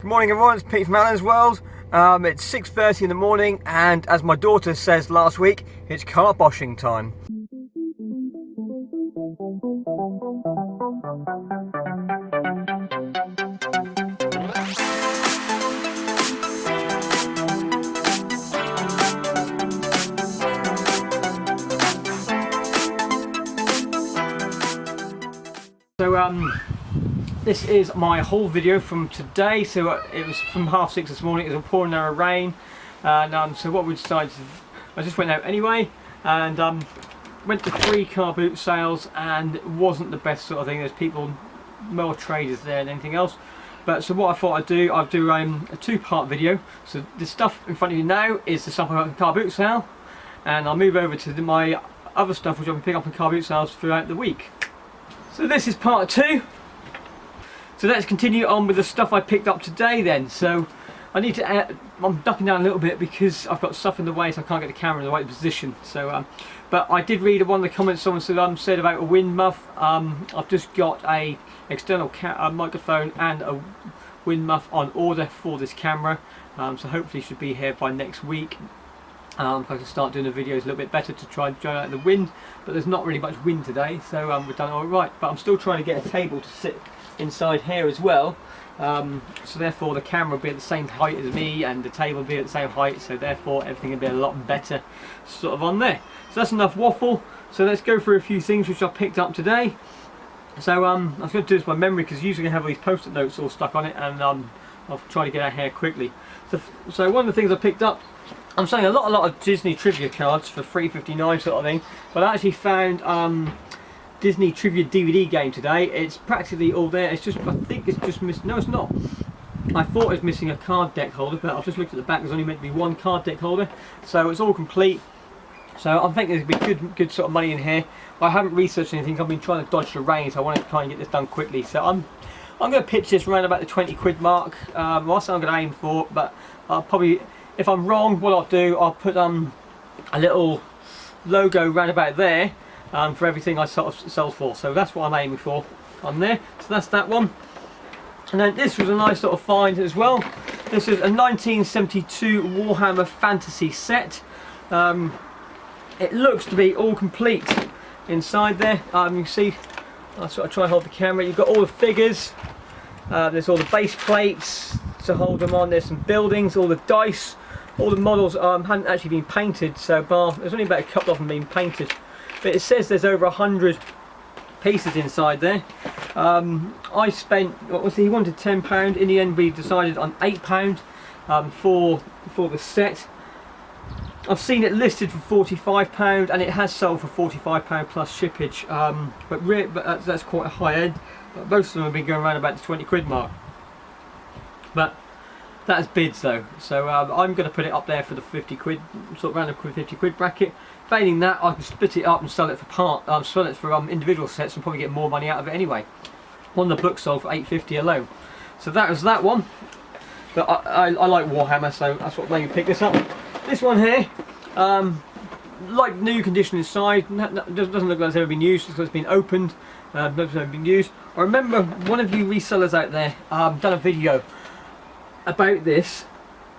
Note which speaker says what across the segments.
Speaker 1: Good morning everyone, it's Pete from Alan's World. It's 6:30 in the morning and as my daughter says last week, it's car washing time. So this is my haul video from today. So it was from 6:30 this morning. It was a pouring down rain, and so what we decided to, I just went out anyway and went to 3 car boot sales, and it wasn't the best sort of thing. There's people, more traders there than anything else. But so what I thought I'd do a 2-part video. So the stuff in front of you now is the stuff I got in car boot sale, and I'll move over to my other stuff which I've been picking up in car boot sales throughout the week. So this is part 2. So let's continue on with the stuff I picked up today then. So I need to, I'm ducking down a little bit because I've got stuff in the way, so I can't get the camera in the right position. So, but I did read one of the comments someone said about a wind muff. I've just got a external microphone and a wind muff on order for this camera. So hopefully it should be here by next week. I can start doing the videos a little bit better to try and drown out the wind, but there's not really much wind today, so we've done all right. But I'm still trying to get a table to sit inside here as well, so therefore the camera will be at the same height as me and the table will be at the same height, so therefore everything will be a lot better sort of on there. So that's enough waffle. So let's go through a few things which I picked up today. So I was going to do this by memory because usually I have all these post-it notes all stuck on it, and I'll try to get out here quickly. So one of the things I picked up, I'm selling a lot of Disney trivia cards for $3.59 sort of thing, but I actually found Disney trivia DVD game today. It's practically all there. It's just, I think it's just missing. No, it's not. I thought it was missing a card deck holder, but I've just looked at the back. There's only meant to be 1 card deck holder, so it's all complete. So I'm thinking there's going to be good sort of money in here. I haven't researched anything. I've been trying to dodge the rain, so I want to try and get this done quickly. So I'm going to pitch this around about the 20 quid mark. That's what I'm going to aim for, but I'll probably, if I'm wrong, what I'll do, I'll put a little logo round about there for everything I sort of sell for. So that's what I'm aiming for on there. So that's that one. And then this was a nice sort of find as well. This is a 1972 Warhammer Fantasy set. It looks to be all complete inside there. You can see, I'll sort of try and hold the camera. You've got all the figures. There's all the base plates to hold them on. There's some buildings, all the dice, all the models hadn't actually been painted. So there's only about a couple of them being painted. But it says there's over 100 pieces inside there. I spent, what was he wanted £10. In the end we decided on £8 for the set. I've seen it listed for £45 and it has sold for £45 plus shippage. But that's quite a high end. But most of them have been going around about the 20 quid mark. But that's bids though. So I'm going to put it up there for the 50 quid, sort of around the 50 quid bracket. Failing that, I can split it up and sell it for individual sets and probably get more money out of it anyway. One of the books sold for $8.50 alone. So that was that one. But I like Warhammer, so that's what made me pick this up. This one here, like new condition inside, doesn't look like it's ever been used because it's been opened, never been used. I remember one of you resellers out there done a video about this,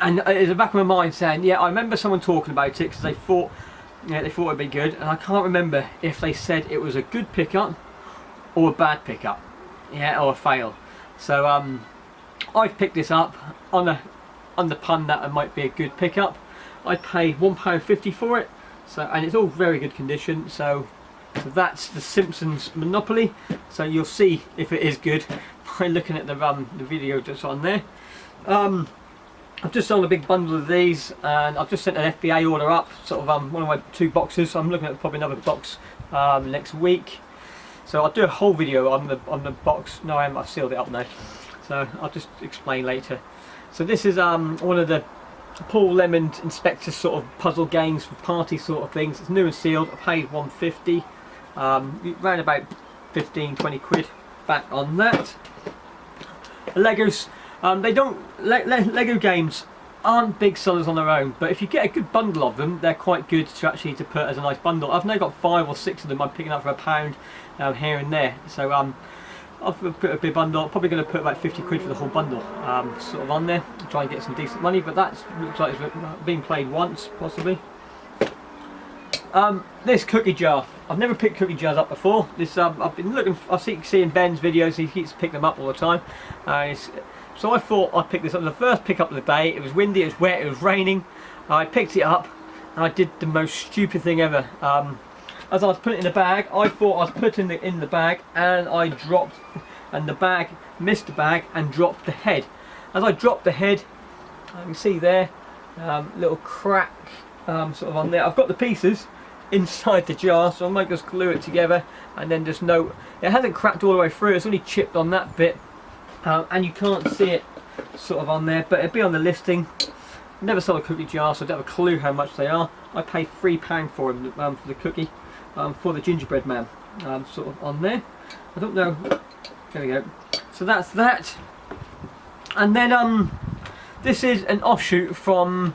Speaker 1: and it's in the back of my mind saying, yeah, I remember someone talking about it because they thought it'd be good, and I can't remember if they said it was a good pickup or a bad pickup, yeah, or a fail. So I've picked this up on the pun that it might be a good pickup. I paid £1.50 for it, so, and it's all very good condition. So that's the Simpsons Monopoly. So you'll see if it is good by looking at the video just on there. I've just sold a big bundle of these, and I've just sent an FBA order up, sort of one of my 2 boxes. So I'm looking at probably another box next week. So I'll do a whole video on the box. No, I've sealed it up now, so I'll just explain later. So this is one of the Paul Lemon Inspector sort of puzzle games for party sort of things. It's new and sealed. I paid £1.50, around about 15-20 quid back on that. The Legos. They don't Lego games aren't big sellers on their own, but if you get a good bundle of them, they're quite good to put as a nice bundle. I've now got 5 or 6 of them I'm picking up for £1 here and there. So I've put a big bundle, probably going to put about 50 quid for the whole bundle, sort of on there, try and get some decent money, but that looks like it's been played once, possibly. This cookie jar, I've never picked cookie jars up before. This I've been looking, I keep seeing Ben's videos, he keeps picking them up all the time. So I thought I'd pick this up. The first pick up of the day, it was windy, it was wet, it was raining. I picked it up and I did the most stupid thing ever. As I was putting it in the bag, I thought I was putting it in the bag and I dropped, and the bag missed the bag and dropped the head. As I dropped the head, you can see there, little crack sort of on there. I've got the pieces inside the jar, so I might just glue it together and then just note it hasn't cracked all the way through, it's only chipped on that bit, and you can't see it sort of on there, but it'll be on the listing. Never sold a cookie jar, so I don't have a clue how much they are. I paid £3 for them, for the cookie, for the gingerbread man, sort of on there. I don't know. There we go. So that's that. And then this is an offshoot from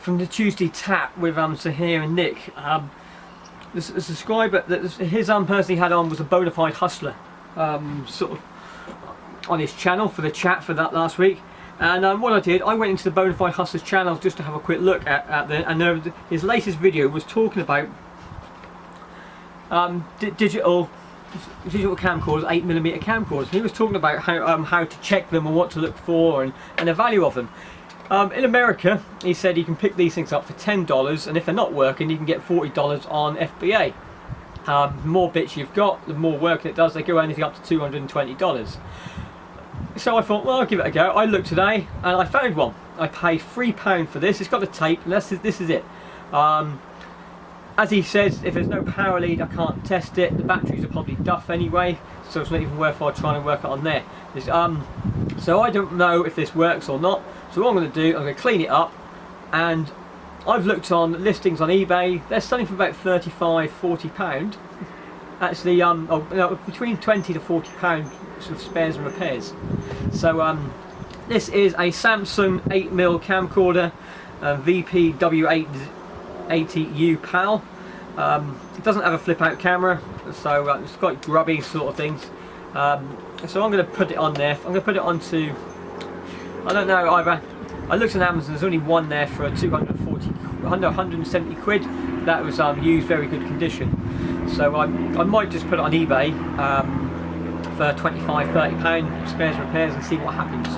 Speaker 1: the Tuesday Tap with Sahir and Nick. The subscriber that his person he had on was a bona fide hustler, sort of on his channel for the chat for that last week. And what I did, I went into the Bona Fide Hustlers channel just to have a quick look at and his latest video was talking about digital camcorders, 8mm camcorders. He was talking about how to check them and what to look for and the value of them. In America, he said you can pick these things up for $10, and if they're not working, you can get $40 on FBA. The more bits you've got, the more work it does. They go anything up to $220. So I thought, well, I'll give it a go. I looked today and I found one. I paid £3 for this. It's got the tape, and this is it. As he says, if there's no power lead, I can't test it. The batteries are probably duff anyway, so it's not even worthwhile trying to work it on there. So I don't know if this works or not. So what I'm going to do, I'm going to clean it up, and I've looked on listings on eBay. They're selling for about £35–40. Actually, between £20 to £40 sort of spares and repairs. So this is a Samsung 8mm camcorder, VP-W880U PAL. It doesn't have a flip out camera, so it's got grubby sort of things. So I'm going to put it on there. I'm going to put it onto, I don't know, either. I looked on Amazon, there's only one there for 170 quid. That was used, very good condition. So I might just put it on eBay for £25–30 spares and repairs and see what happens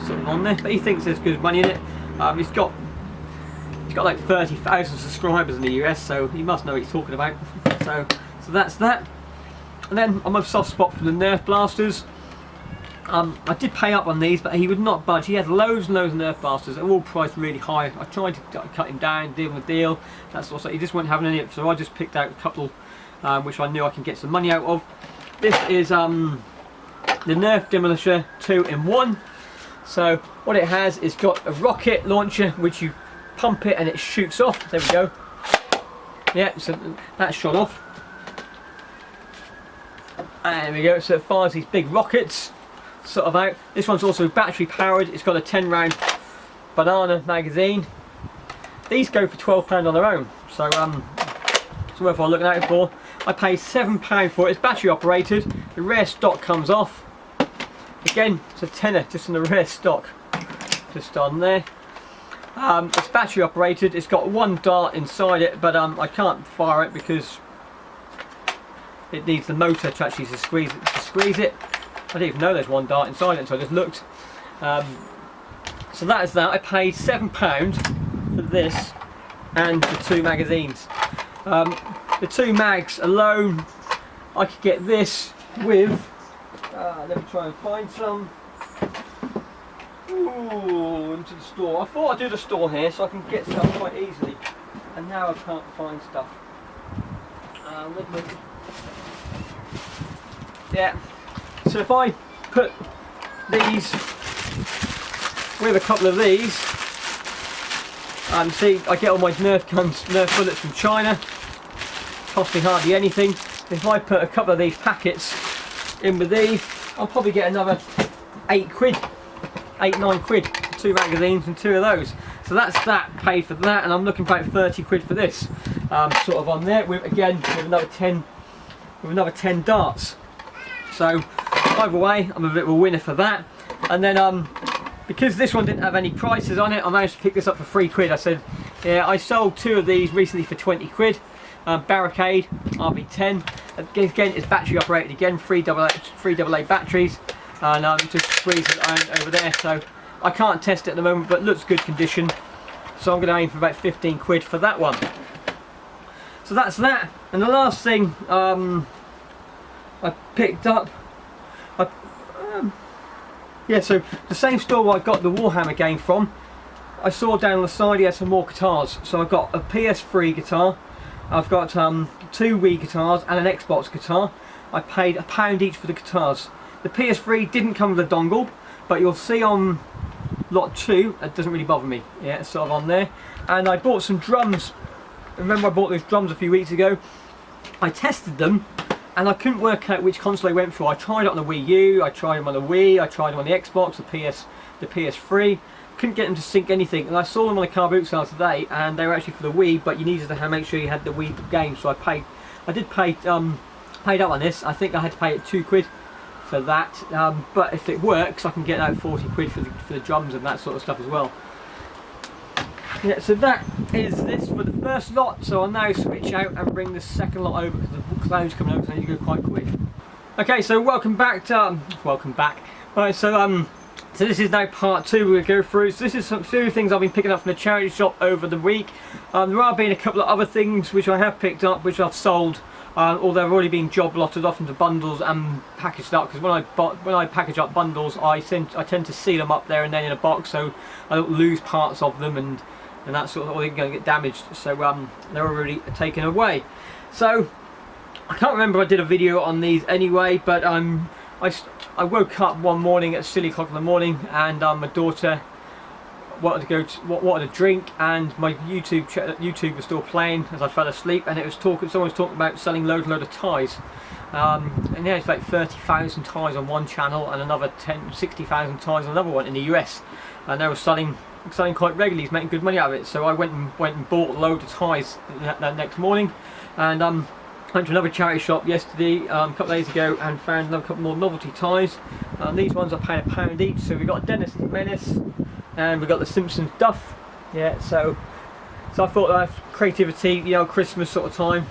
Speaker 1: sort of on there. But he thinks there's good money in it. He's got like 30,000 subscribers in the US, so he must know what he's talking about. So that's that. And then I'm a soft spot for the Nerf blasters. I did pay up on these, but he would not budge. He had loads and loads of Nerf blasters. They're all priced really high. I tried to cut him down, deal with a deal. That's also, he just wasn't having any of it, so I just picked out a couple which I knew I can get some money out of. This is the Nerf Demolisher 2-in-1. So what it has is got a rocket launcher which you pump it and it shoots off. There we go. Yeah, so that's shot off. And there we go. So it fires these big rockets sort of out. This one's also battery powered. It's got a 10-round banana magazine. These go for £12 on their own. So it's worthwhile looking out for. I paid £7 for it. It's battery operated. The rare stock comes off. Again, it's a tenner just in the rare stock. Just on there. It's battery operated. It's got one dart inside it, but I can't fire it because it needs the motor to actually squeeze it. I didn't even know there's one dart inside it, so I just looked. So that is that. I paid £7 for this and the two magazines. The two mags alone, I could get this with. Let me try and find some. Ooh, into the store. I thought I'd do the store here so I can get stuff quite easily, and now I can't find stuff. Yeah. So if I put these with a couple of these, see, I get all my Nerf guns, Nerf bullets from China. Cost me hardly anything. If I put a couple of these packets in with these, I'll probably get another 8 quid, 8–9 quid for 2 magazines and 2 of those. So that's that, paid for that, and I'm looking about 30 quid for this, sort of on there, with again with another 10 darts. So either way, I'm a bit of a winner for that. And then because this one didn't have any prices on it, I managed to pick this up for £3. I said, yeah, I sold 2 of these recently for £20. Barricade RV10. Again, it's battery operated again, 3 AA batteries, and just squeeze it over there. So I can't test it at the moment, but it looks good condition. So I'm going to aim for about £15 for that one. So that's that. And the last thing I picked up, yeah, so the same store where I got the Warhammer game from, I saw down on the side he had some more guitars. So I've got a PS3 guitar, I've got 2 Wii guitars and an Xbox guitar. I paid £1 each for the guitars. The PS3 didn't come with a dongle, but you'll see on lot 2, it doesn't really bother me. Yeah, it's sort of on there. And I bought some drums. Remember I bought those drums a few weeks ago? I tested them and I couldn't work out which console they went for. I tried it on the Wii U, I tried them on the Wii, I tried them on the Xbox, the PS3. Couldn't get them to sync anything, and I saw them on the car boot sale today, and they were actually for the Wii, but you needed to make sure you had the Wii game. So I did pay paid up on this. I think I had to pay it £2 for that. But if it works, I can get out £40 for the drums and that sort of stuff as well. Yeah, so that is this for the first lot. So I'll now switch out and bring the second lot over because the cloud's coming over, so I need to go quite quick. Okay, so welcome back. Right, so this is now part 2 we're going to go through. So this is some few things I've been picking up from the charity shop over the week. There are been a couple of other things which I have picked up which I've sold, or they've already been job lotted off into bundles and packaged up, because when I package up bundles I tend to seal them up there and then in a box so I don't lose parts of them and that sort of, or they're going to get damaged, so they're already taken away. So I can't remember if I did a video on these anyway, but I woke up one morning at silly o'clock in the morning, and my daughter wanted to drink, and my YouTube was still playing as I fell asleep, and it was someone was talking about selling load of ties, and yeah, it's like 30,000 ties on one channel and another 60,000 ties on another one in the US, and they were selling quite regularly. He's making good money out of it. So I went and bought a load of ties that next morning, and went to another charity shop yesterday, a couple of days ago, and found another couple more novelty ties. These ones I paid £1 each. So we got Dennis the Menace, and we got the Simpsons Duff. Yeah, so I thought that creativity, you know, Christmas sort of time,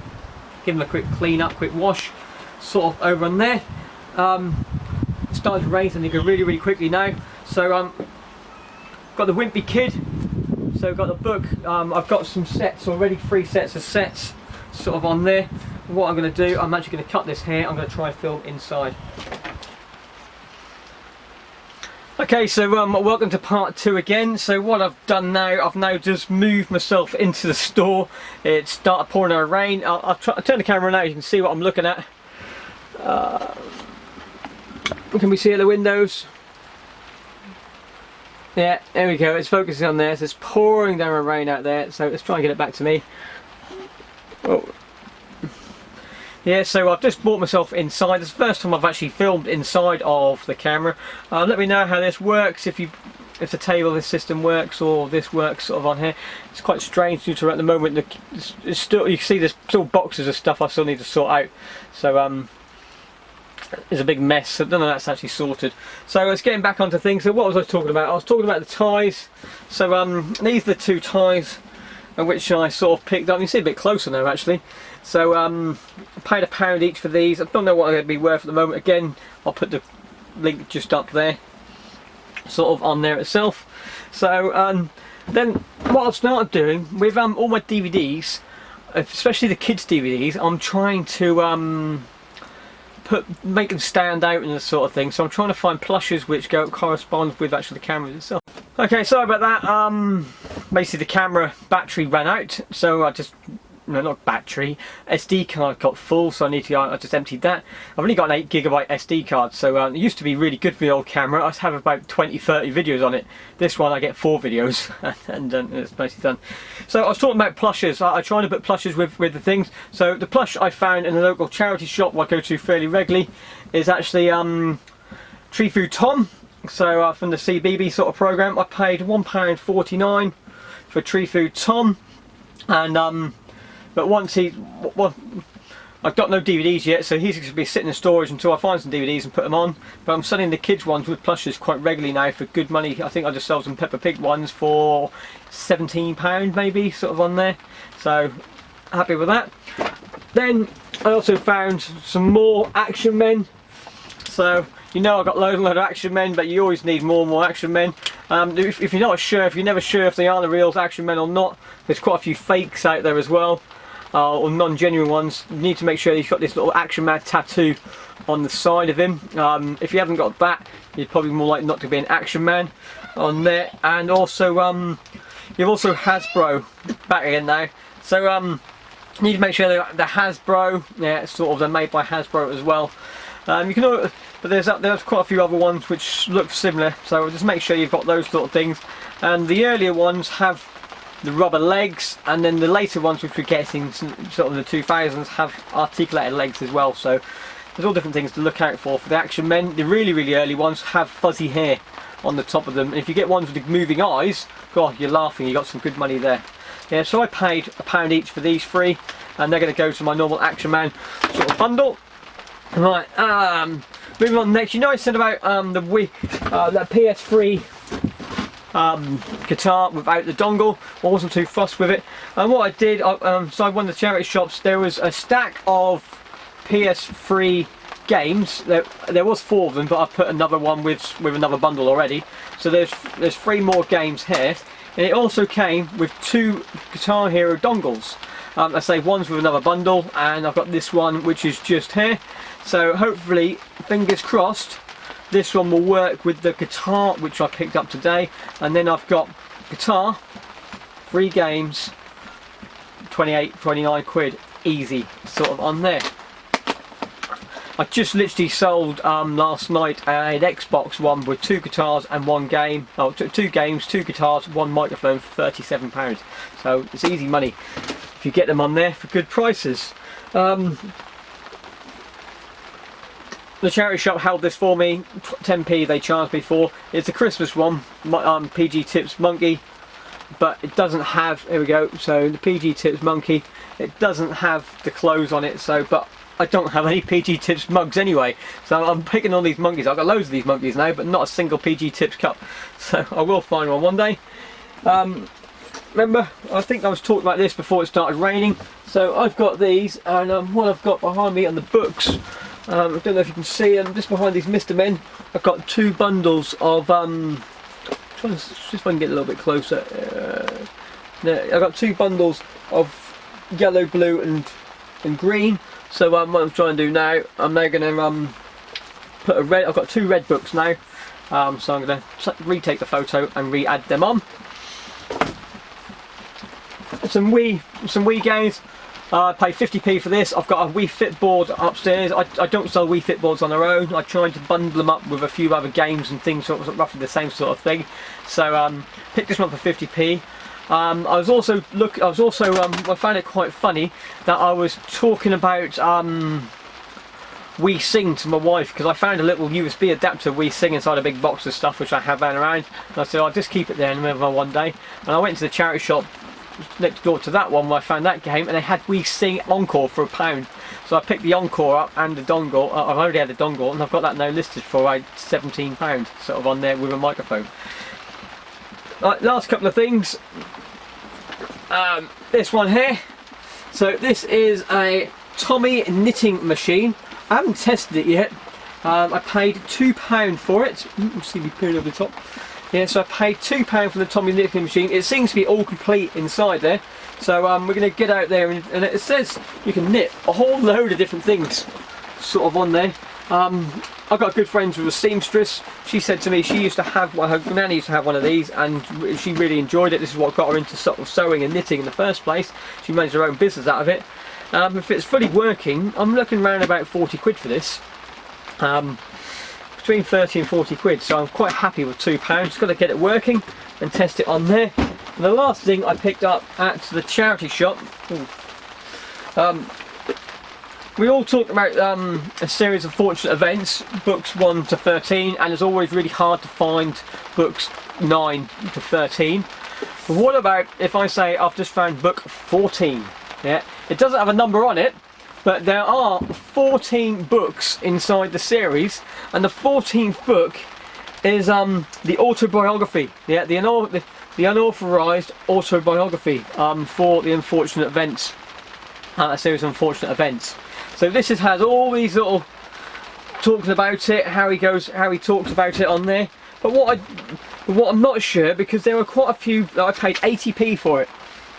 Speaker 1: give them a quick clean up, quick wash, sort of over on there. It's starting to rain, so they go really, really quickly now. So got the Wimpy Kid. So got the book. I've got some sets already, 3 sets of sets, sort of on there. What I'm going to do, I'm actually going to cut this here. I'm going to try and film inside. Okay, so welcome to part 2 again. So what I've done now, I've now just moved myself into the store. It started pouring down rain. I'll turn the camera now, you can see what I'm looking at. Can we see at the windows? Yeah, there we go, it's focusing on there. So it's pouring down rain out there, so let's try and get it back to me. Oh. Yeah, so I've just brought myself inside. It's the first time I've actually filmed inside of the camera. Let me know how this works, if the table, this system works, or this works sort of on here. It's quite strange due to at the moment it's still, you can see there's still boxes of stuff I still need to sort out. So there's a big mess, so none of that's actually sorted. So let's getting back onto things. So what was I talking about? I was talking about the ties. So these are the 2 ties which I sort of picked up. You can see a bit closer now actually. So I paid £1 each for these. I don't know what they're going to be worth at the moment. Again, I'll put the link just up there, sort of on there itself. So then what I've started doing with all my DVDs, especially the kids DVDs, I'm trying to make them stand out and this sort of thing. So I'm trying to find plushes which correspond with actually the camera itself. Okay, sorry about that. Basically the camera battery ran out, so I just, no, not battery, SD card got full, so I just emptied that. I've only got an 8GB SD card, so it used to be really good for the old camera. I have about 20-30 videos on it. This one I get 4 videos and it's basically done. So I was talking about plushes. I try to put plushes with the things. So the plush I found in the local charity shop I go to fairly regularly is actually Tree Food Tom. So from the CBB sort of program, I paid £1.49 for Tree Food Tom, and but once I've got no DVDs yet, so he's going to be sitting in storage until I find some DVDs and put them on. But I'm selling the kids ones with plushes quite regularly now for good money. I think I just sold some Peppa Pig ones for £17 maybe, sort of on there. So happy with that. Then I also found some more Action Men. So you know I've got loads and loads of Action Men, but you always need more and more Action Men. If you're not sure, if you're never sure if they are the real Action Men or not, there's quite a few fakes out there as well. Or non-genuine ones. You need to make sure he's got this little Action Man tattoo on the side of him. If you haven't got that, you're probably more likely not to be an Action Man on there. And also, you've also Hasbro back again now. So you need to make sure that the Hasbro, yeah, it's sort of they're made by Hasbro as well. You can, but there's quite a few other ones which look similar. So just make sure you've got those sort of things. And the earlier ones have the rubber legs, and then the later ones which we're getting sort of in the 2000s have articulated legs as well. So there's all different things to look out for the Action Men. The really early ones have fuzzy hair on the top of them, and if you get ones with the moving eyes, God, you're laughing, you got some good money there. Yeah, so I paid £1 each for these 3, and they're going to go to my normal Action Man sort of bundle. Right, moving on next. You know I said about the PS3 guitar without the dongle. I wasn't too fussed with it, and what I did, so one of the charity shops, there was a stack of PS3 games. There was 4 of them, but I put another one with another bundle already. So there's 3 more games here, and it also came with 2 Guitar Hero dongles. I say one's with another bundle, and I've got this one which is just here. So hopefully, fingers crossed, this one will work with the guitar which I picked up today. And then I've got guitar, 3 games, 29 quid, easy, sort of on there. I just literally sold last night an Xbox one with 2 guitars and 1 game. Oh, 2 games, 2 guitars, 1 microphone for £37. So it's easy money if you get them on there for good prices. The charity shop held this for me, 10p they charged me for. It's a Christmas one, PG Tips Monkey, but it doesn't have, here we go, so the PG Tips Monkey, it doesn't have the clothes on it, so, but I don't have any PG Tips mugs anyway, so I'm picking on these monkeys. I've got loads of these monkeys now, but not a single PG Tips cup, so I will find one day. Remember, I think I was talking about this before it started raining, so I've got these, and what I've got behind me on the books, I don't know if you can see them, just behind these Mr. Men, I've got 2 bundles of, just if I can get a little bit closer, I've got 2 bundles of yellow, blue and green. So what I'm trying to do now, I'm now going to put a red, I've got 2 red books now, so I'm going to retake the photo and re-add them on. Some Wii games. I paid 50p for this. I've got a Wii Fit board upstairs. I don't sell Wii Fit boards on their own. I try to bundle them up with a few other games and things, sort of roughly the same sort of thing. So picked this one for 50p. I found it quite funny that I was talking about Wii Sing to my wife, because I found a little USB adapter Wii Sing inside a big box of stuff which I have laying around, and I said I'll just keep it there and remember one day. And I went to the charity shop next door to that one where I found that game, and they had Wii Sing Encore for £1. So I picked the Encore up and the dongle. I've already had the dongle, and I've got that now listed for like £17, sort of on there with a microphone. Right, last couple of things. This one here. So this is a Tommy knitting machine. I haven't tested it yet. I paid £2 for it. You can see me putting over the top. Yeah, so I paid £2 for the Tommy knitting machine. It seems to be all complete inside there. So we're going to get out there, and it says you can knit a whole load of different things, sort of on there. I've got good friends with a seamstress. She said to me she used to have one, her nanny used to have one of these, and she really enjoyed it. This is what got her into sort of sewing and knitting in the first place. She managed her own business out of it. If it's fully working, I'm looking around about 40 quid for this. Between 30 and 40 quid, so I'm quite happy with £2. Just got to get it working and test it on there. And the last thing I picked up at the charity shop, we all talk about a series of fortunate events, books 1 to 13, and it's always really hard to find books 9 to 13. But what about if I say I've just found book 14? Yeah, it doesn't have a number on it, But there are 14 books inside the series, and the 14th book is the autobiography, yeah, the unauthorized autobiography for the unfortunate events, a series of unfortunate events. So this has all these little talking about it, how he talks about it on there. But what I'm not sure, because there were quite a few that I paid 80p for it.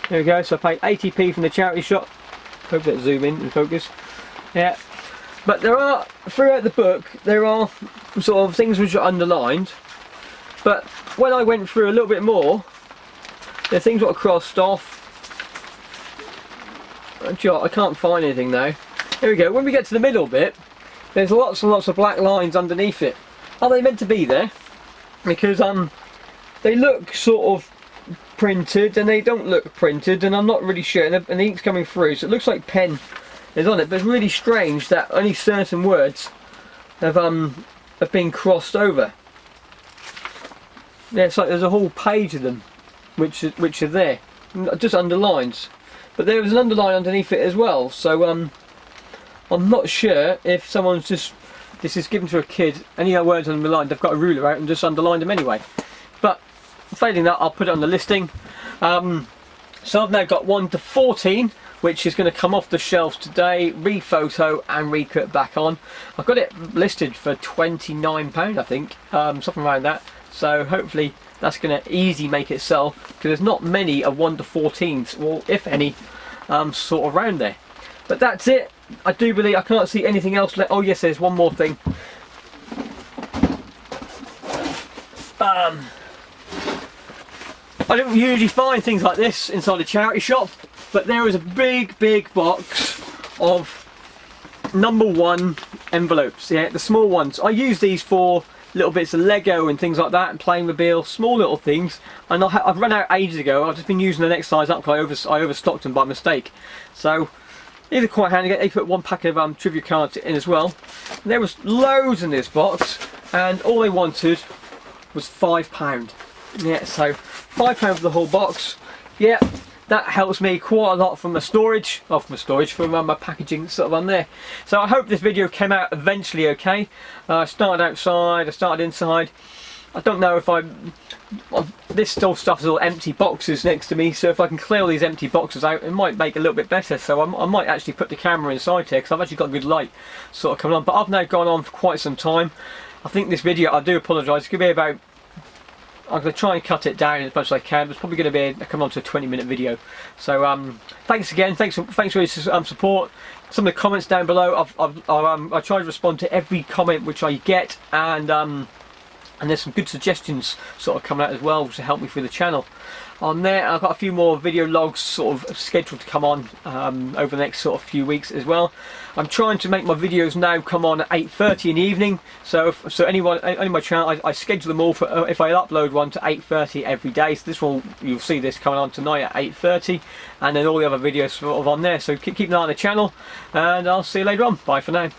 Speaker 1: There we go. So I paid 80p from the charity shop. Hope that zoom in and focus. Yeah. But there are, throughout the book, there are sort of things which are underlined. But when I went through a little bit more, there are things that are crossed off. I can't find anything now. Here we go. When we get to the middle bit, there's lots and lots of black lines underneath it. Are they meant to be there? Because they look sort of printed and they don't look printed, and I'm not really sure, and the ink's coming through, so it looks like pen is on it, but it's really strange that only certain words have been crossed over. Yeah, it's like there's a whole page of them which are there, just underlines, but there is an underline underneath it as well. So I'm not sure if someone's just, this is given to a kid, any other words underlined, they've got a ruler out and just underlined them anyway. But failing that, I'll put it on the listing. So I've now got 1 to 14, which is going to come off the shelves today, re-photo and re-cut back on. I've got it listed for £29, I think, something around that. So hopefully that's going to easily make it sell, because there's not many of 1 to 14s, or if any, sort of around there. But that's it. I do believe I can't see anything else left. Oh yes, there's one more thing. I don't usually find things like this inside a charity shop, but there is a big box of #1 envelopes. Yeah, the small ones. I use these for little bits of Lego and things like that, and Playmobil, small little things. And I've run out ages ago. I've just been using the next size up because I overstocked them by mistake. So these are quite handy. They put one pack of trivia cards in as well. And there was loads in this box, and all they wanted was £5. Yeah, so £5 for the whole box. Yeah, that helps me quite a lot from my storage, from my packaging sort of on there. So I hope this video came out eventually okay. I started outside, I started inside. I don't know if this still stuff is all empty boxes next to me, so if I can clear all these empty boxes out, it might make it a little bit better. So I might actually put the camera inside here, because I've actually got good light sort of coming on. But I've now gone on for quite some time. I think this video, I do apologise, it's going to be about, I'm going to try and cut it down as much as I can. It's probably going to be come on to a 20-minute video. So thanks again, thanks for your support. Some of the comments down below, I try to respond to every comment which I get, and there's some good suggestions sort of coming out as well, which will help me through the channel. On there, I've got a few more video logs sort of scheduled to come on over the next sort of few weeks as well. I'm trying to make my videos now come on at 8:30 in the evening. So anyone on my channel, I schedule them all for if I upload one to 8:30 every day. So this one, you'll see this coming on tonight at 8:30, and then all the other videos sort of on there. So keep an eye on the channel, and I'll see you later on. Bye for now.